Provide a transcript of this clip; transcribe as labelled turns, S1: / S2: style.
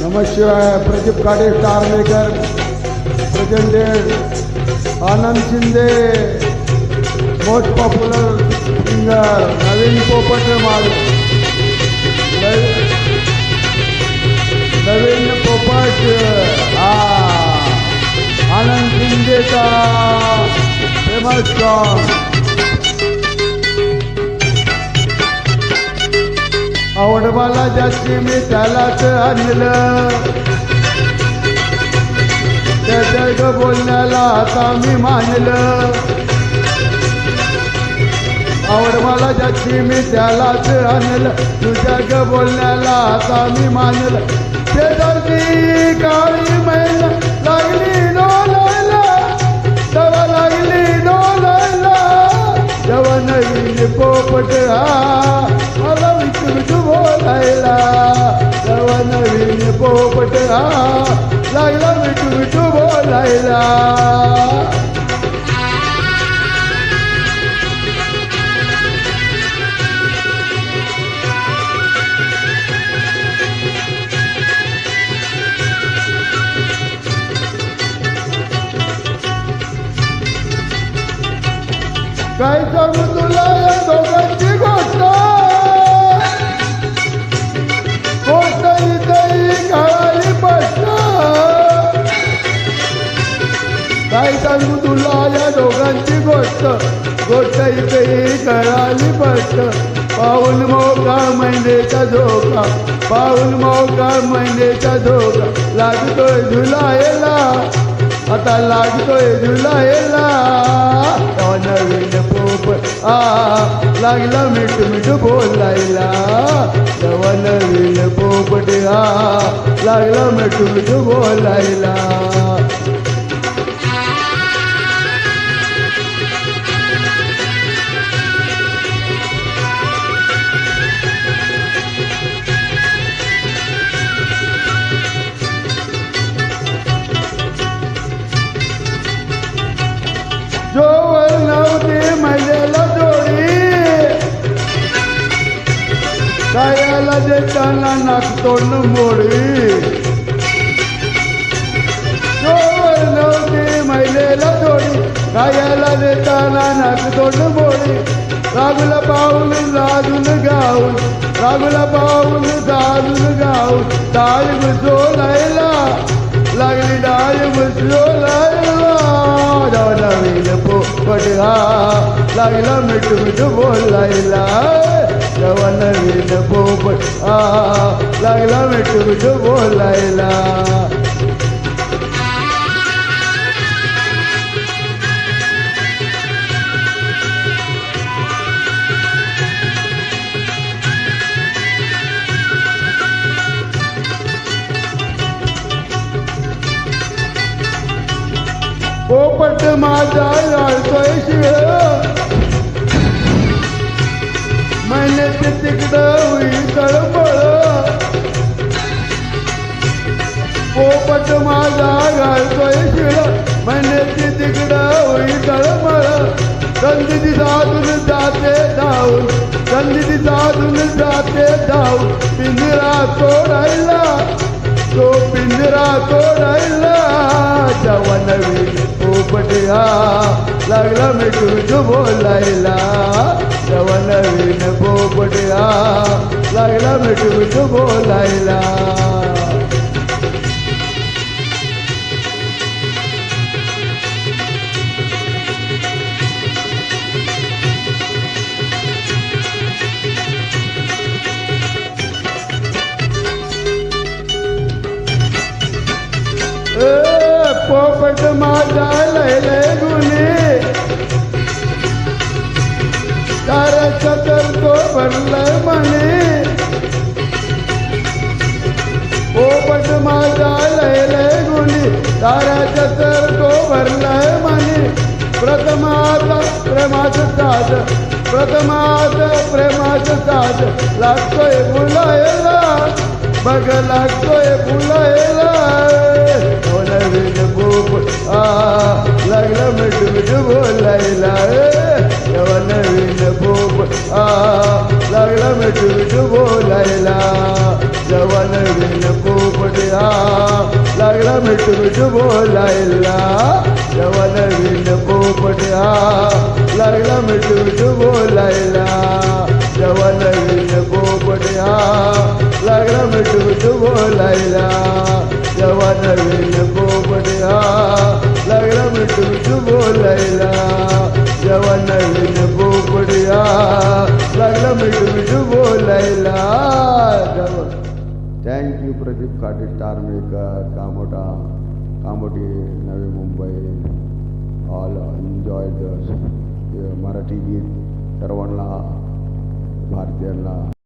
S1: नमशिवाय. प्रदीप काटे star maker presented. Anand Shinde most popular singer. नवीन पोपट माल नवीन पोपट आनंद शिंदेचा फेमस सॉन्ग. आवड मला ज्याची मी त्यालाच आणलं. त्या जग बोलण्याला आता मी मानलं. आवड मला ज्याची मी त्यालाच आणलं. तुझ्या ग बोलण्याला आता मी मानलं. शेजारची काळी मैल लागली डोलायला. तेव्हा लागली डोलायला. तेव्हा नवीन पोपट मला विचू बोलायला. तेव्हा नवीन पोपट लागला विचू बोलायला. काय सांगू तुला या दोघांची गोष्ट. गोष्ट इथेही कळाली स्पष्ट. काय सांगू तुला या दोघांची गोष्ट. गोष्ट इथेही कळाली स्पष्ट. पाऊल मोका महिन्याचा धोका. पाऊल मोका महिन्याचा धोका. लागतोय झुलायला. आता लागतोय झुलायला. नवीन पोपट लागला मिठू बोलायला. तेव्हा नवीन पोपट लागला मिठू बोलायला. जोवर नव्हती महिलेला जोडी. कायाला देताना नाकतोंड मोडी. जोवर नव्हती महिलेला जोडी. कायाला देताना नाकतोंड मोडी. रागला पाऊल लाजून गाऊन. रागला पाऊल लाजून गाऊन. डाळ घुसोलायला लागली. डाळ घुसोलायला. नवीन पोपट लागला मिठू बोलायला. तेव्हा नवीन पोपट लागला मिठू बोलायला. पोपट माझा लाळतोय शिळ. महिन्याचे तिकडं होई तळमळ. पोपट माझा घालतोय शिळ. महिन्याचे तिकडं होई तळमळ. संधी साधून जाते धावून. संधी साधून जाते धावून. पिंजरा तोडायला. तो पिंजरा तोडायला. तेव्हा नवीन पोपट लागला मिठू बोलायला. तेव्हा नवीन पोपट लागला मिठू बोलायला. पोपट माझा लयले गुन्हे. ताराचा तर तो भरलाय म्हणे. पोपट माझा लयले गुन्हे. ताराचा तर तो भरलाय म्हणे. प्रथमात प्रेमाचं साध. प्रथमात प्रेमाचं साध. लागतोय बोलायला. बघ लागतोय बोलायला. नवीन पोपट लागला मिठू बोलायला. तेव्हा नवीन पोपट लागला मिठू बोलायला. जेव्हा नवीन पोपट पोपट्या लागला मिठू मिठू बोलायला जेव्हा नवीन पोपट्या लागला मिठू मिठू बोलायला जेव्हा नवीन पोपट्या लागला मिठू मिठू बोलायला जेव्हा नवीन पोपट्या लागला मिठू मिठू बोलायला जेव्हा नवीन पोपट्या लागला मिठू मिठू बोलायला. थँक्यू प्रदीप काटे star maker कामोटी Navi Mumbai. All enjoy the Marathi गीत सर्वांना भारतीयांना